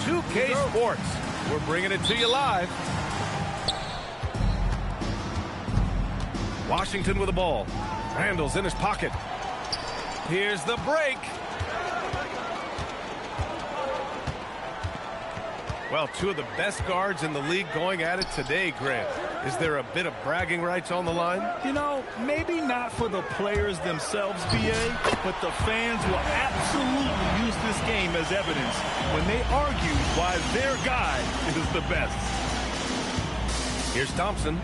NBA2K Sports. We're bringing it to you live. Washington with the ball. Randall's in his pocket. Here's the break. Well, two of the best guards in the league going at it today, Grant. Is there a bit of bragging rights on the line? You know, maybe not for the players themselves, BA, but the fans will absolutely use this game as evidence when they argue why their guy is the best. Here's Thompson,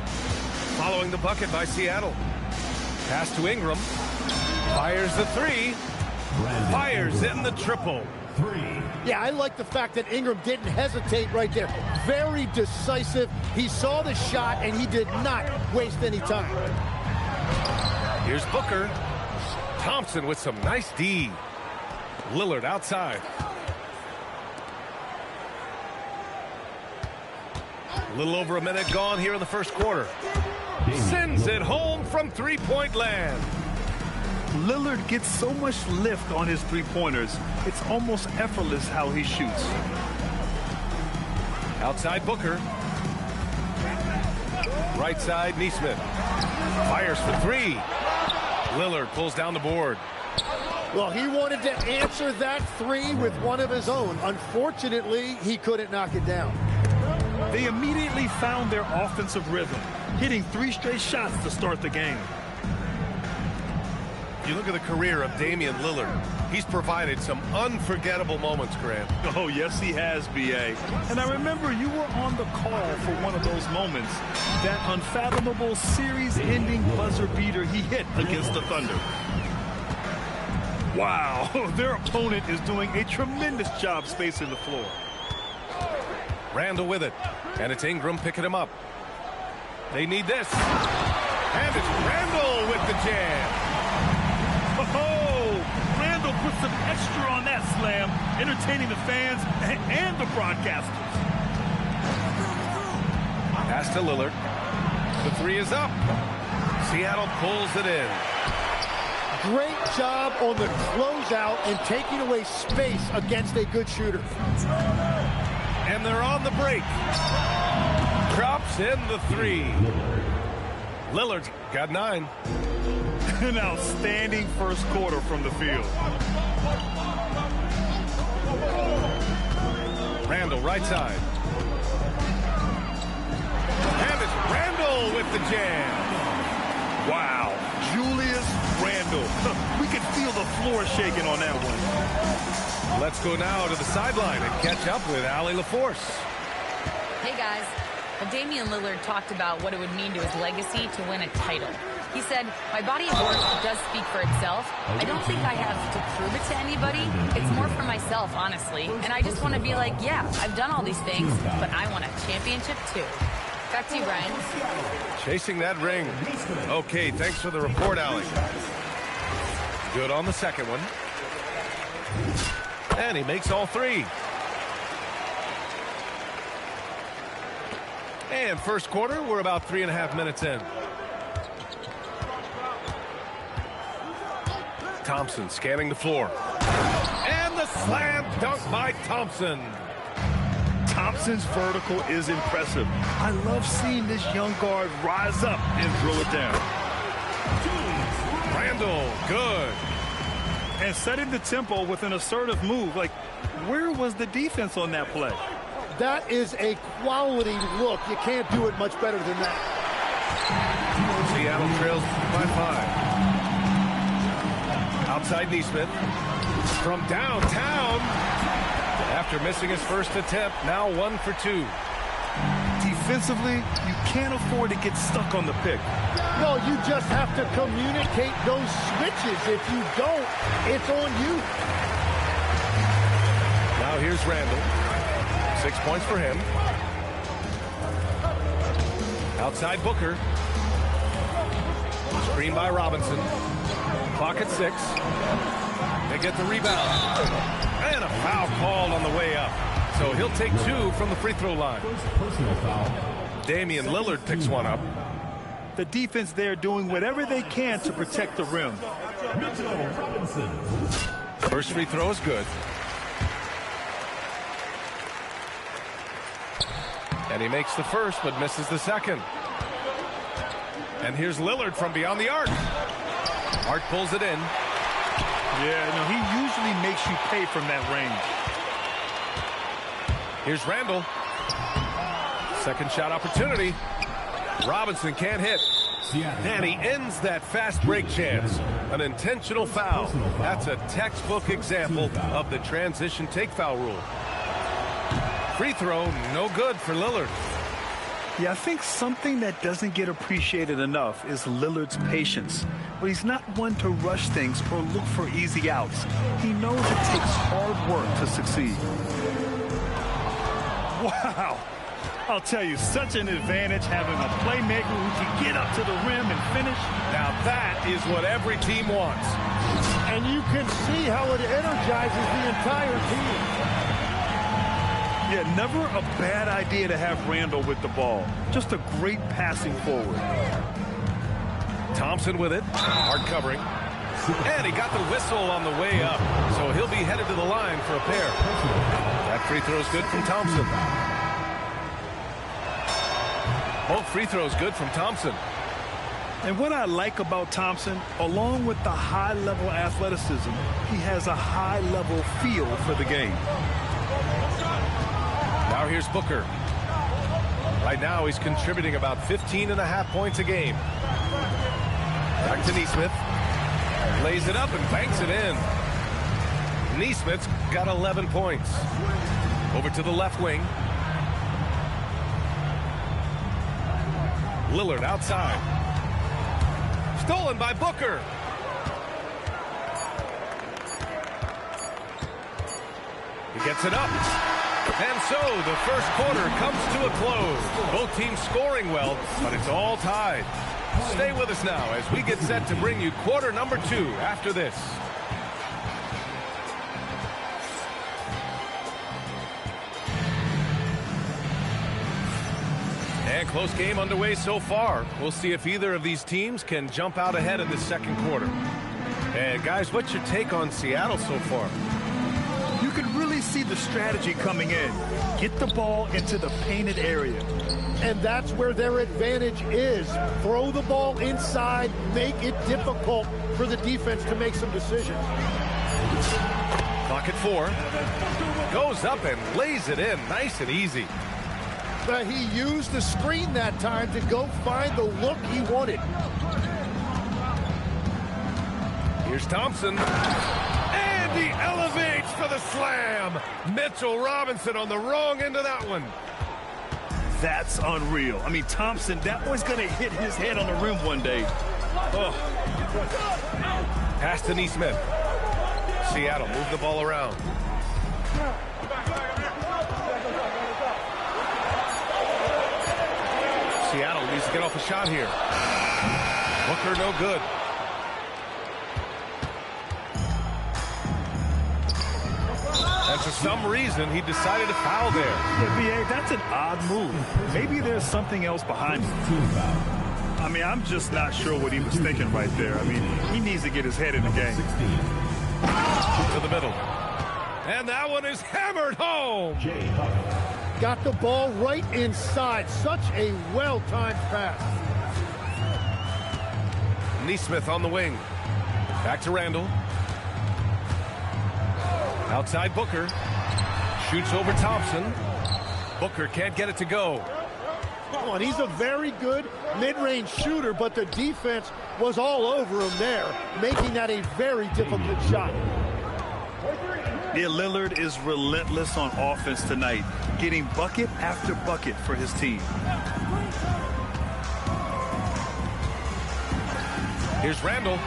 following the bucket by Seattle. Pass to Ingram. Fires the three. Fires in the triple. Yeah, I like the fact that Ingram didn't hesitate right there. Very decisive. He saw the shot, and he did not waste any time. Here's Booker. Thompson with some nice D. Lillard outside. A little over a minute gone here in the first quarter. Sends it home from three-point land. Lillard gets so much lift on his three-pointers, it's almost effortless how he shoots. Outside Booker. Right side, Nesmith. Fires for three. Lillard pulls down the board. Well, he wanted to answer that three with one of his own. Unfortunately, he couldn't knock it down. They immediately found their offensive rhythm, hitting 3 straight shots to start the game. You look at the career of Damian Lillard. He's provided some unforgettable moments, Grant. Oh, yes, he has, B.A. And I remember you were on the call for one of those moments, that unfathomable series-ending buzzer beater he hit against the Thunder. Wow, their opponent is doing a tremendous job spacing the floor. Randall with it, and it's Ingram picking him up. They need this. And it's Randall with the jam. Oh, Randall put some extra on that slam, entertaining the fans and the broadcasters. Pass to Lillard. The three is up. Seattle pulls it in. Great job on the closeout and taking away space against a good shooter. And they're on the break. Drops in the three. Lillard's got 9. An outstanding first quarter from the field. Randall, right side. And it's Randall with the jam. Wow, Julius Randall. We could feel the floor shaking on that one. Let's go now to the sideline and catch up with Allie LaForce. Hey, guys. Well, Damian Lillard talked about what it would mean to his legacy to win a title. He said, my body of work does speak for itself. I don't think I have to prove it to anybody. It's more for myself, honestly. And I just want to be like, yeah, I've done all these things, but I want a championship too. Back to you, Brian. Chasing that ring. Okay, thanks for the report, Allie. Good on the second one. And he makes all 3. And first quarter, we're about 3.5 minutes in. Thompson scanning the floor. And the slam dunk by Thompson. Thompson's vertical is impressive. I love seeing this young guard rise up and throw it down. Randall, good. And setting the tempo with an assertive move. Like, where was the defense on that play? That is a quality look. You can't do it much better than that. Seattle trails by 5. Outside Nesmith. From downtown. After missing his first attempt, now 1 for 2. Defensively, you can't afford to get stuck on the pick. No, you just have to communicate those switches. If you don't, it's on you. Now here's Randall. 6 points for him. Outside Booker. Screen by Robinson. Clock at 6. They get the rebound. And a foul called on the way up. So he'll take 2 from the free throw line. Personal foul. Damian Lillard picks one up. The defense there doing whatever they can to protect the rim. First free throw is good. And he makes the first, but misses the second. And here's Lillard from beyond the arc. Hart pulls it in. Yeah, no, he usually makes you pay from that range. Here's Randall. Second shot opportunity. Robinson can't hit. And he ends that fast break chance. An intentional foul. That's a textbook example of the transition take foul rule. Free throw, no good for Lillard. Yeah, I think something that doesn't get appreciated enough is Lillard's patience. But he's not one to rush things or look for easy outs. He knows it takes hard work to succeed. Wow. I'll tell you, such an advantage having a playmaker who can get up to the rim and finish. Now that is what every team wants. And you can see how it energizes the entire team. Yeah, never a bad idea to have Randall with the ball. Just a great passing forward. Thompson with it. Hard covering. And he got the whistle on the way up. So he'll be headed to the line for a pair. That free throw is good from Thompson. Both free throws good from Thompson. And what I like about Thompson, along with the high-level athleticism, he has a high-level feel for the game. Now here's Booker. Right now he's contributing about 15.5 points a game. Back to Nesmith. Lays it up and banks it in. Nesmith's got 11 points. Over to the left wing. Lillard outside. Stolen by Booker. He gets it up. And so the first quarter comes to a close. Both teams scoring well, but it's all tied. Stay with us now as we get set to bring you quarter number 2 after this. And close game underway so far. We'll see if either of these teams can jump out ahead in the second quarter. And guys, what's your take on Seattle so far? You can really see the strategy coming in. Get the ball into the painted area. And that's where their advantage is. Throw the ball inside, make it difficult for the defense to make some decisions. Clock at 4. Goes up and lays it in. Nice and easy. But he used the screen that time to go find the look he wanted. Here's Thompson. And he elevates for the slam. Mitchell Robinson on the wrong end of that one. That's unreal. I mean, Thompson, that boy's going to hit his head on the rim one day. Oh. Pass to Nesmith. Seattle move the ball around. Seattle needs to get off a shot here. Booker no good. And for some reason, he decided to foul there. Yeah, B.A., that's an odd move. Maybe there's something else behind it. I mean, I'm just not sure what he was thinking right there. I mean, he needs to get his head in the game. To the middle. And that one is hammered home. Got the ball right inside. Such a well-timed pass. Nesmith on the wing. Back to Randall. Outside Booker. Shoots over Thompson. Booker can't get it to go. Come on, he's a very good mid-range shooter, but the defense was all over him there, making that a very difficult shot. Yeah, Lillard is relentless on offense tonight, getting bucket after bucket for his team. Here's Randall.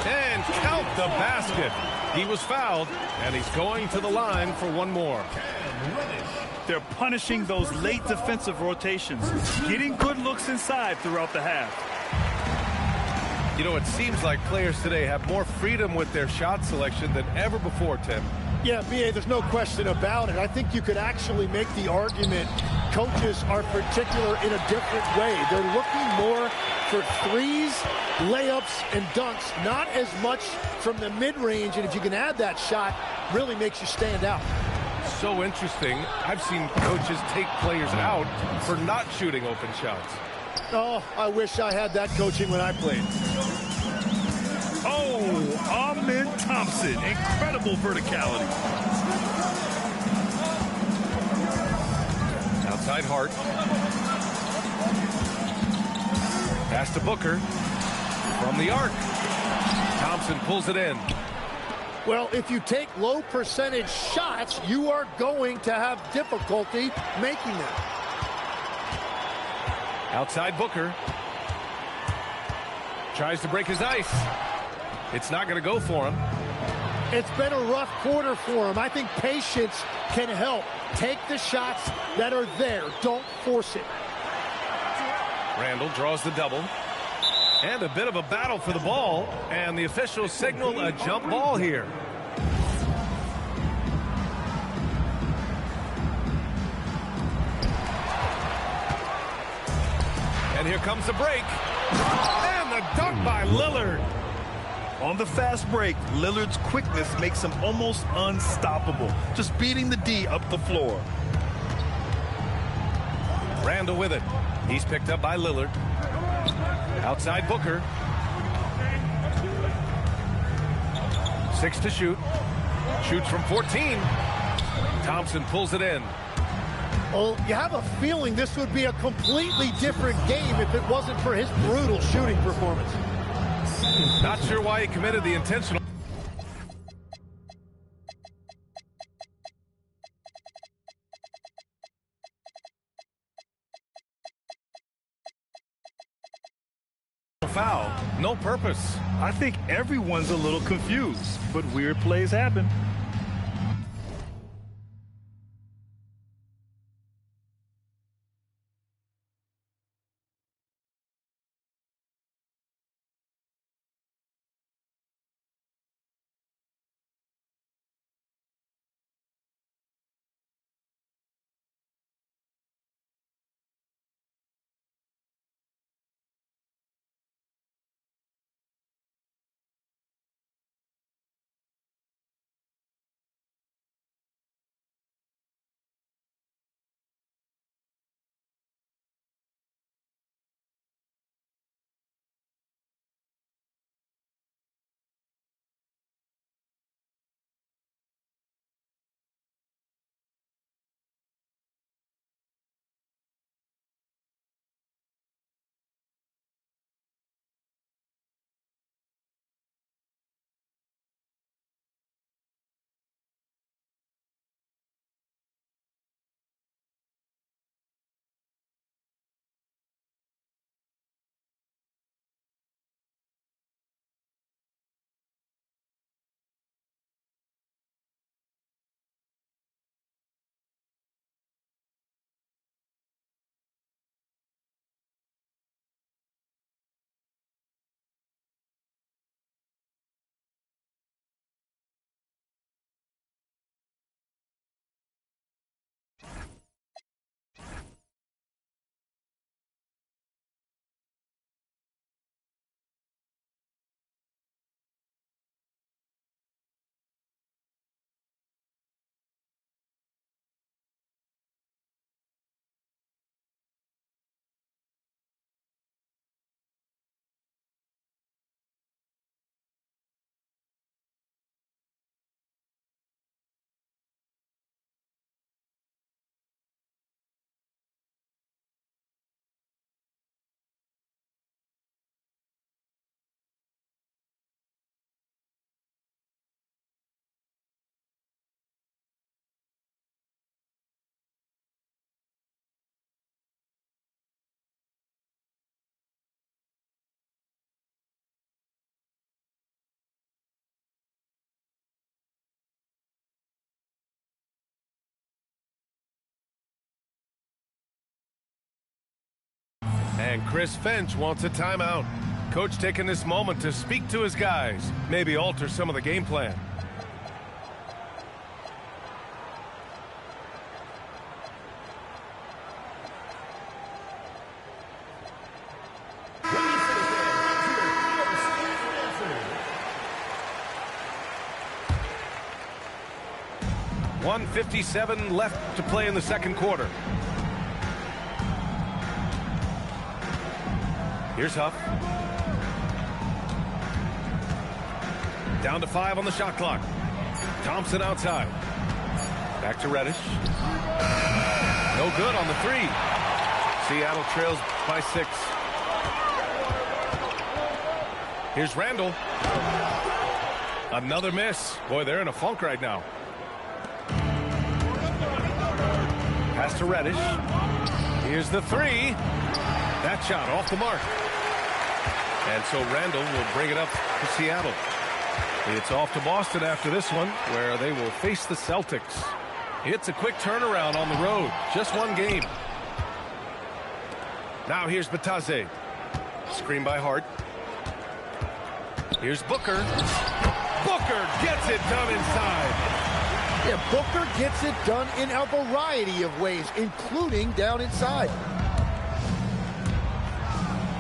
And count the basket. He was fouled, and he's going to the line for one more. They're punishing those late defensive rotations, getting good looks inside throughout the half. You know, it seems like players today have more freedom with their shot selection than ever before, Tim. Yeah, B.A., there's no question about it. I think you could actually make the argument coaches are particular in a different way. They're looking more for threes, layups, and dunks, not as much from the mid-range, and if you can add that shot, really makes you stand out. so interesting. I've seen coaches take players out for not shooting open shots. Oh, I wish I had that coaching when I played. Oh, Amen Thompson. Incredible verticality. Outside Hart. Pass to Booker. From the arc. Thompson pulls it in. Well, if you take low percentage shots, you are going to have difficulty making them. Outside Booker. Tries to break his ice. It's not going to go for him. It's been a rough quarter for him. I think patience can help. Take the shots that are there. Don't force it. Randall draws the double. And a bit of a battle for the ball. And the officials signal a jump ball here. And here comes the break. And the dunk by Lillard. On the fast break, Lillard's quickness makes him almost unstoppable. Just beating the D up the floor. Randall with it. He's picked up by Lillard. Outside Booker. 6 to shoot. Shoots from 14. Thompson pulls it in. Well, you have a feeling this would be a completely different game if it wasn't for his brutal shooting performance. Not sure why he committed the intentional. Foul, no purpose. I think everyone's a little confused, but weird plays happen. And Chris Finch wants a timeout. Coach taking this moment to speak to his guys, maybe alter some of the game plan. 1:57 left to play in the second quarter. Here's Huff. Down to 5 on the shot clock. Thompson outside. Back to Reddish. No good on the 3. Seattle trails by 6. Here's Randall. Another miss. Boy, they're in a funk right now. Pass to Reddish. Here's the 3. That shot off the mark. And so Randall will bring it up to Seattle. It's off to Boston after this one, where they will face the Celtics. It's a quick turnaround on the road. Just one game. Now here's Batadze. Screen by Hart. Here's Booker. Booker gets it done inside. Yeah, Booker gets it done in a variety of ways, including down inside.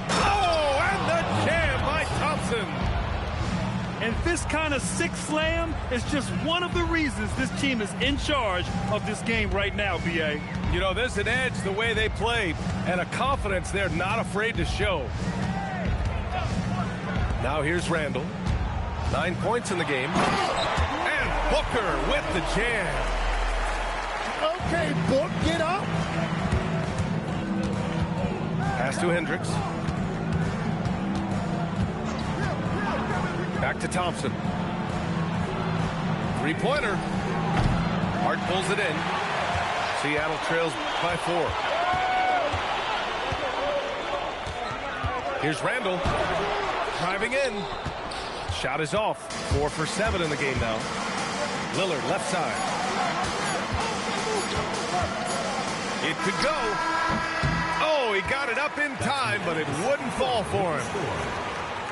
Oh, and the jam by Thompson. And this kind of sick slam is just one of the reasons this team is in charge of this game right now, B.A. You know, there's an edge the way they play and a confidence they're not afraid to show. Now here's Randall. 9 points in the game. And Booker with the jam. Okay, Book, get up. Pass to Hendricks. Back to Thompson. Three-pointer. Hart pulls it in. Seattle trails by 4. Here's Randall. Driving in. Shot is off. 4 for 7 in the game now. Lillard left side. It could go. Oh, he got it up in time, but it wouldn't fall for him.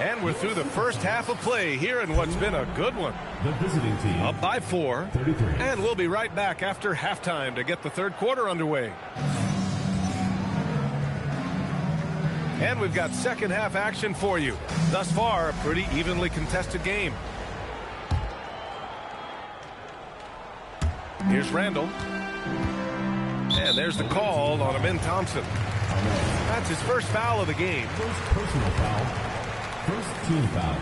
And we're through the first half of play here in what's been a good one. The visiting team Up by 4. 33. And we'll be right back after halftime to get the third quarter underway. And we've got second half action for you. Thus far, a pretty evenly contested game. Here's Randall. And there's the call on Amin Thompson. That's his first foul of the game. First personal foul. First team foul.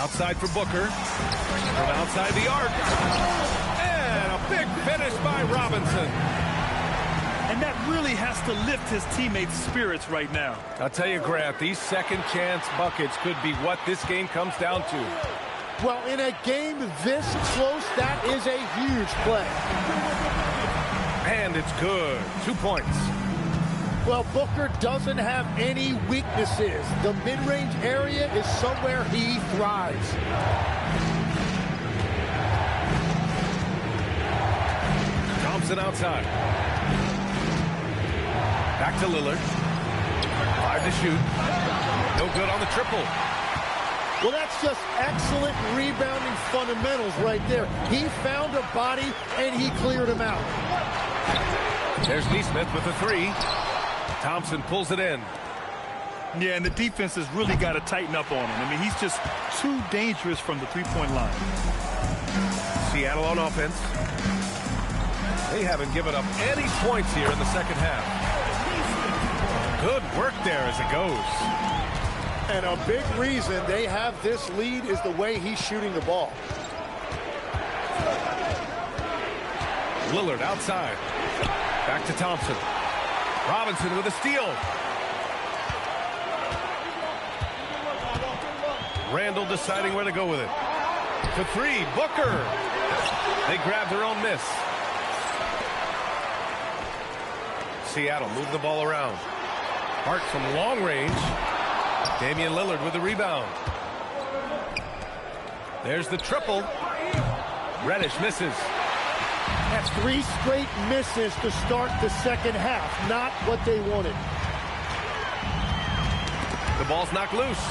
Outside for Booker. From outside the arc. And a big finish by Robinson. And that really has to lift his teammates' spirits right now. I'll tell you, Grant, these second chance buckets could be what this game comes down to. Well, in a game this close, that is a huge play. And it's good. 2 points. Well, Booker doesn't have any weaknesses. The mid-range area is somewhere he thrives. Thompson outside. Back to Lillard. 5 to shoot. No good on the triple. Well, that's just excellent rebounding fundamentals right there. He found a body, and he cleared him out. There's Neesmith with a 3. Thompson pulls it in. Yeah, and the defense has really got to tighten up on him. I mean, he's just too dangerous from the three-point line. Seattle on offense. They haven't given up any points here in the second half. Good work there as it goes. And a big reason they have this lead is the way he's shooting the ball. Lillard outside. Back to Thompson. Robinson with a steal. Randall deciding where to go with it. To 3, Booker. They grab their own miss. Seattle move the ball around. Hart from long range. Damian Lillard with the rebound. There's the triple. Reddish misses. That's 3 straight misses to start the second half. Not what they wanted. The ball's knocked loose.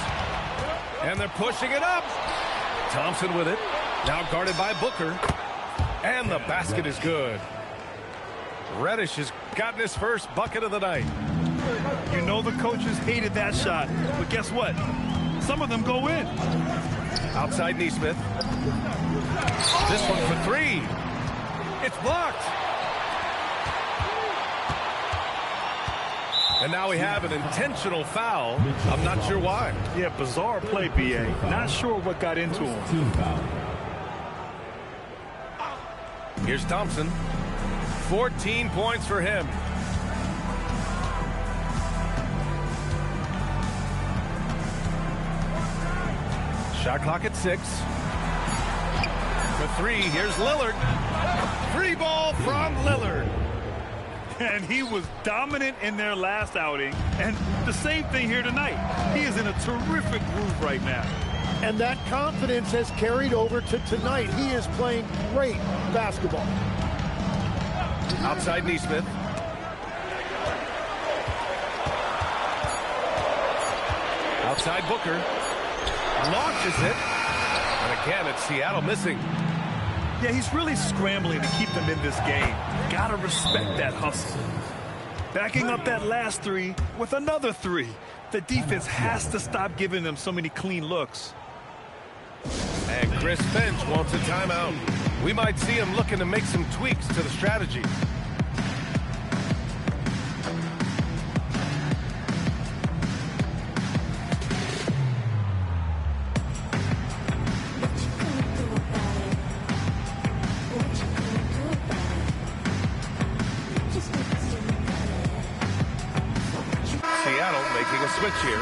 And they're pushing it up. Thompson with it. Now guarded by Booker. And the basket is good. Reddish has gotten his first bucket of the night. You know the coaches hated that shot. But guess what? Some of them go in. Outside Neesmith. This one for three. It's blocked. And now we have an intentional foul. I'm not sure why. Yeah, bizarre play, B.A. Not sure what got into him. Team foul. Here's Thompson. 14 points for him. Shot clock at 6. For three, here's Lillard. Free ball from Lillard. And he was dominant in their last outing. And the same thing here tonight. He is in a terrific groove right now. And that confidence has carried over to tonight. He is playing great basketball. Outside Neesmith. Outside Booker. Launches it. And again, it's Seattle missing. Yeah, he's really scrambling to keep them in this game. Gotta respect that hustle. Backing up that last three with another three. The defense has to stop giving them so many clean looks. And Chris Finch wants a timeout. We might see him looking to make some tweaks to the strategy. Seattle making a switch here.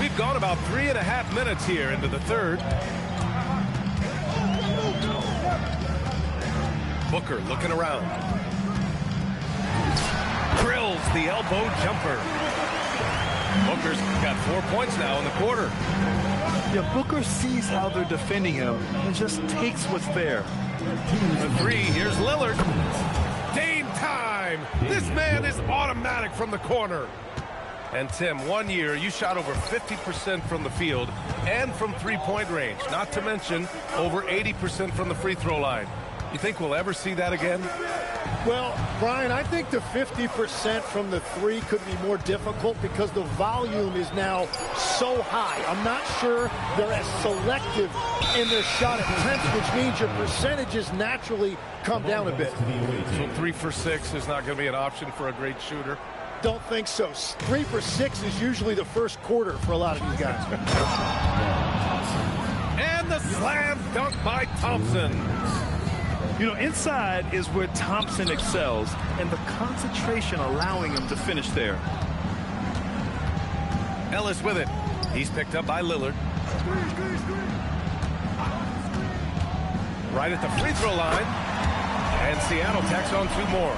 We've gone about 3.5 minutes here into the third. Booker looking around. Drills the elbow jumper. Booker's got 4 points now in the quarter. Yeah, Booker sees how they're defending him and just takes what's there. The three, here's Lillard. Game time! This man is automatic from the corner. And Tim, 1 year, you shot over 50% from the field and from three-point range. Not to mention over 80% from the free throw line. You think we'll ever see that again? Well, Brian, I think the 50% from the three could be more difficult because the volume is now so high. I'm not sure they're as selective in their shot attempts, which means your percentages naturally come down a bit. So 3 for 6 is not going to be an option for a great shooter? Don't think so. 3 for 6 is usually the first quarter for a lot of these guys. And the slam dunk by Thompson. You know, inside is where Thompson excels, and the concentration allowing him to finish there. Ellis with it. He's picked up by Lillard. Right at the free throw line. And Seattle tacks on 2 more.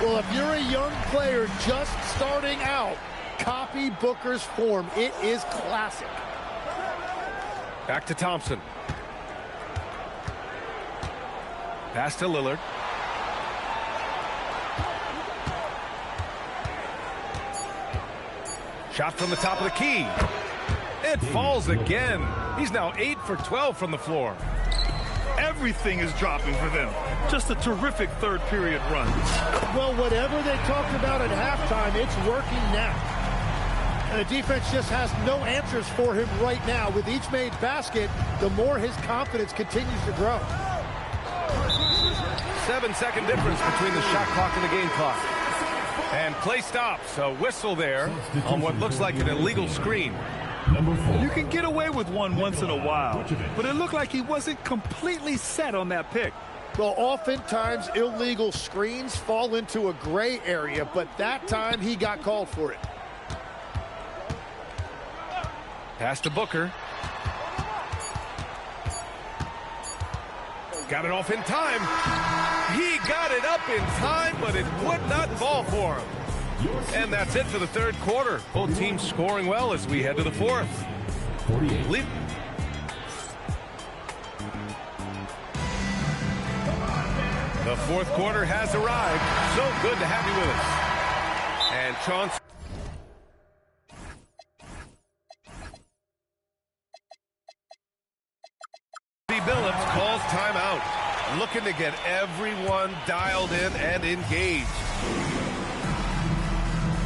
Well, if you're a young player just starting out, copy Booker's form. It is classic. Back to Thompson. Pass to Lillard. Shot from the top of the key. It falls again. He's now 8 for 12 from the floor. Everything is dropping for them. Just a terrific third period run. Well, whatever they talked about at halftime, it's working now. And the defense just has no answers for him right now. With each made basket, the more his confidence continues to grow. 7-second difference between the shot clock and the game clock. And play stops. A whistle there on what looks like an illegal screen. Number 4. You can get away with one once in a while, but it looked like he wasn't completely set on that pick. Well, oftentimes illegal screens fall into a gray area, but that time he got called for it. Pass to Booker. Got it off in time. He got it up in time, but it would not fall for him. And that's it for the third quarter. Both teams scoring well as we head to the fourth. 48. The fourth quarter has arrived. So good to have you with us. And Chauncey Billups calls timeout. Looking to get everyone dialed in and engaged.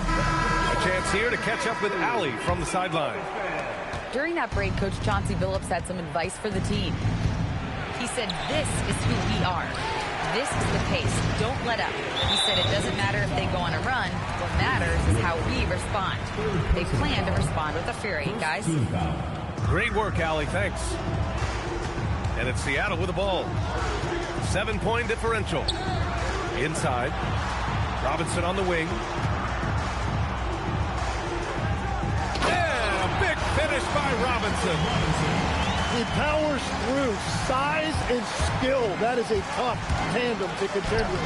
A chance here to catch up with Allie from the sideline. During that break, Coach Chauncey Billups had some advice for the team. He said, this is who we are. This is the pace. Don't let up. He said it doesn't matter if they go on a run. What matters is how we respond. They plan to respond with a fury, guys. Great work, Allie. Thanks. And it's Seattle with the ball. 7-point differential. Inside. Robinson on the wing. And a big finish by Robinson. He powers through. Size and skill. That is a tough tandem to contend with.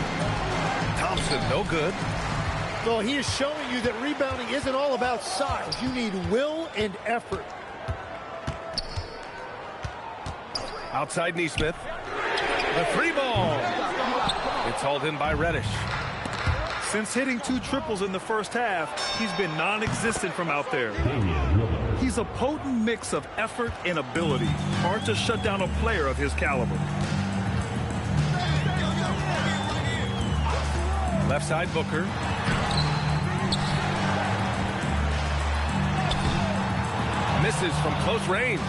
Thompson, no good. Well, he is showing you that rebounding isn't all about size. You need will and effort. Outside Neesmith. The three ball. It's hauled in by Reddish. Since hitting 2 triples in the first half, he's been non-existent from out there. He's a potent mix of effort and ability. Hard to shut down a player of his caliber. Left side Booker. Misses from close range.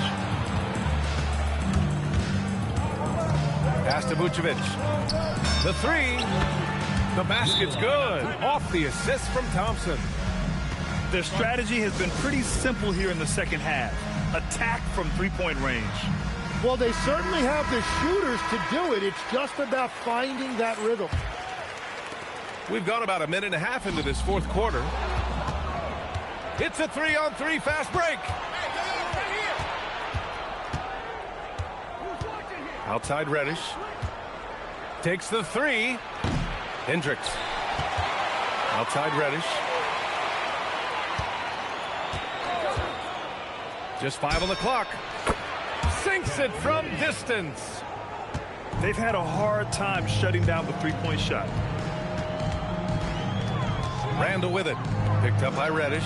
Pass to Vucevic. The three. The basket's good. Off the assist from Thompson. Their strategy has been pretty simple here in the second half. Attack from three-point range. Well, they certainly have the shooters to do it. It's just about finding that rhythm. We've gone about a minute and a half into this fourth quarter. It's a 3-on-3 fast break. Outside Reddish. Takes the three. Hendricks. Outside Reddish. Just 5 on the clock. Sinks it from distance. They've had a hard time shutting down the three-point shot. Randall with it. Picked up by Reddish.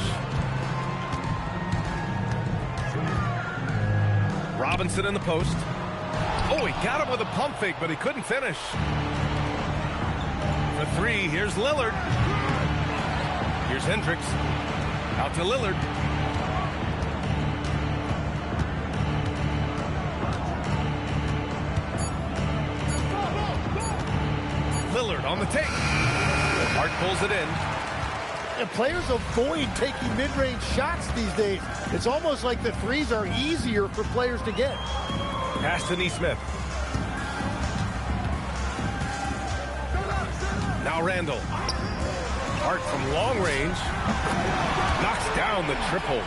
Robinson in the post. Oh, he got him with a pump fake, but he couldn't finish. The three, here's Lillard. Here's Hendricks. Out to Lillard. Lillard on the take. Hart pulls it in. And players avoid taking mid-range shots these days. It's almost like the threes are easier for players to get. Pass to Neesmith. Now Randall. Hart from long range. Knocks down the triple.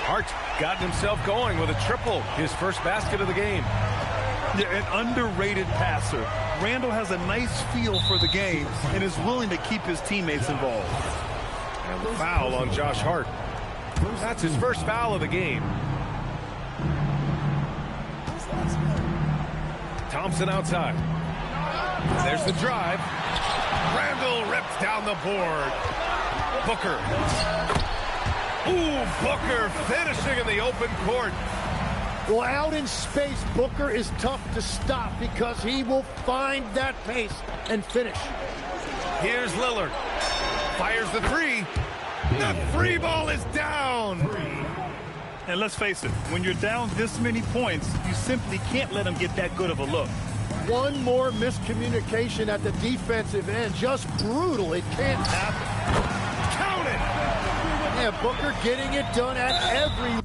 Hart got himself going with a triple. His first basket of the game. Yeah, an underrated passer. Randall has a nice feel for the game and is willing to keep his teammates involved. And the foul on Josh Hart. That's his first foul of the game. Thompson outside. There's the drive. Randall rips down the board. Booker. Ooh, Booker finishing in the open court. Well, out in space, Booker is tough to stop because he will find that pace and finish. Here's Lillard. Fires the three. The free ball is down. And let's face it, when you're down this many points, you simply can't let them get that good of a look. One more miscommunication at the defensive end. Just brutal. It can't happen. Count it. Yeah, Booker getting it done at every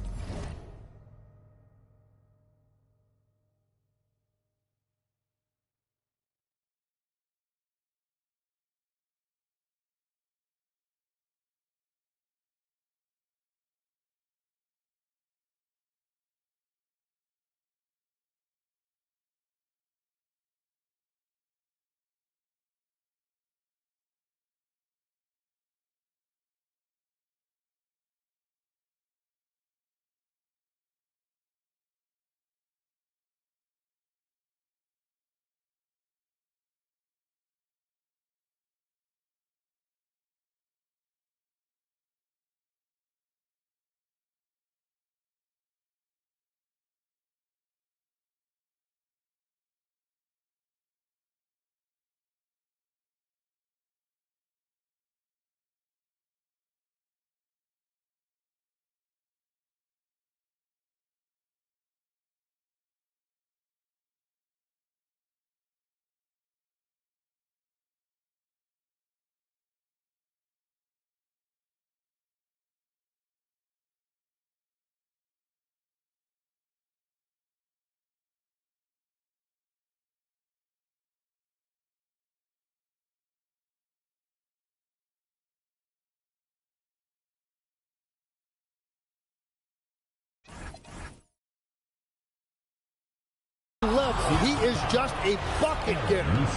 He is just a bucket getter.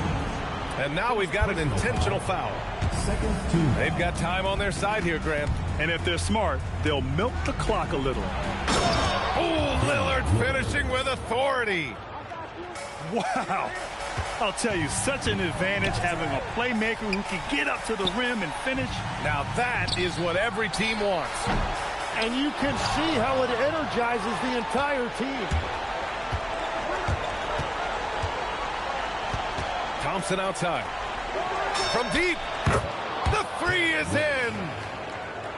And now we've got an intentional foul. They've got time on their side here, Grant. And if they're smart, they'll milk the clock a little. Oh, Lillard finishing with authority. Wow. I'll tell you, such an advantage having a playmaker who can get up to the rim and finish. Now that is what every team wants. And you can see how it energizes the entire team. Thompson outside. From deep. The three is in.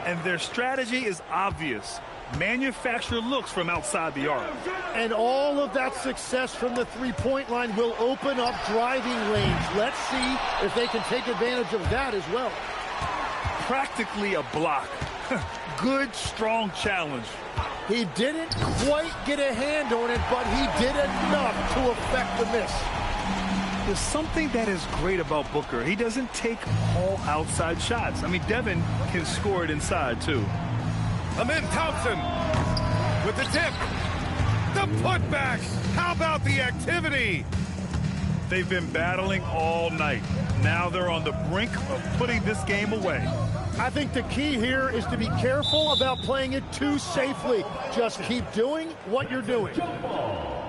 And their strategy is obvious. Manufacture looks from outside the arc. And all of that success from the three-point line will open up driving lanes. Let's see if they can take advantage of that as well. Practically a block. Good, strong challenge. He didn't quite get a hand on it, but he did enough to affect the miss. There's something that is great about Booker. He doesn't take all outside shots. I mean, Devin can score it inside, too. Amin Thompson with the tip. The putback. How about the activity? They've been battling all night. Now they're on the brink of putting this game away. I think the key here is to be careful about playing it too safely. Just keep doing what you're doing.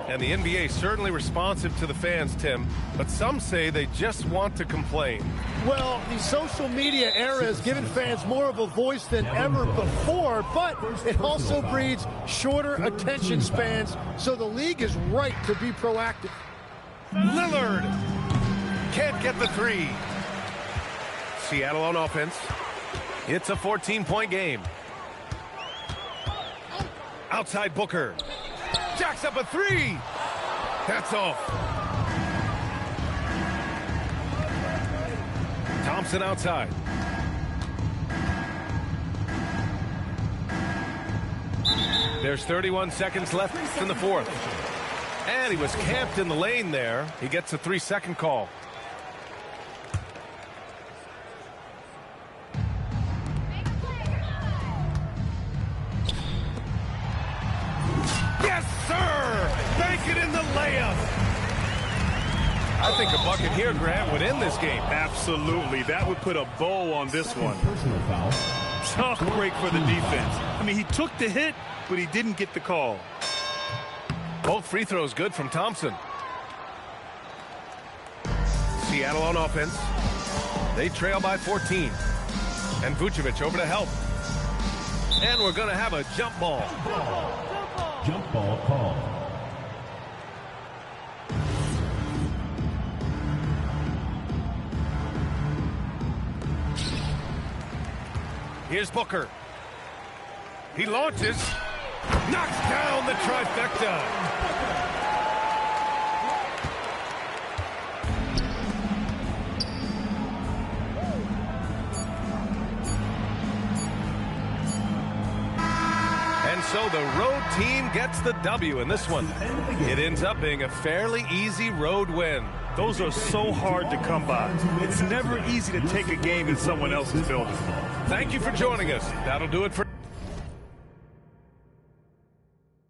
And the NBA certainly responsive to the fans, Tim, but some say they just want to complain. Well, the social media era has given fans more of a voice than ever before, but it also breeds shorter attention spans, so the league is right to be proactive. Lillard can't get the three. Seattle on offense. It's a 14-point game. Outside Booker. Jacks up a three. That's off. Thompson outside. There's 31 seconds left in the fourth. And he was camped in the lane there. He gets a 3-second call. Yes, sir! Bank it in the layup. I think a bucket here, Grant, would end this game. Absolutely. That would put a bow on this one. Tough break for the defense. I mean, he took the hit, but he didn't get the call. Both free throws good from Thompson. Seattle on offense. They trail by 14. And Vucevic over to help. And we're going to have a jump ball. Jump ball call. Here's Booker. He launches. Knocks down the trifecta. And so the road team gets the W in this one. It ends up being a fairly easy road win. Those are so hard to come by. It's never easy to take a game in someone else's building. Thank you for joining us. That'll do it for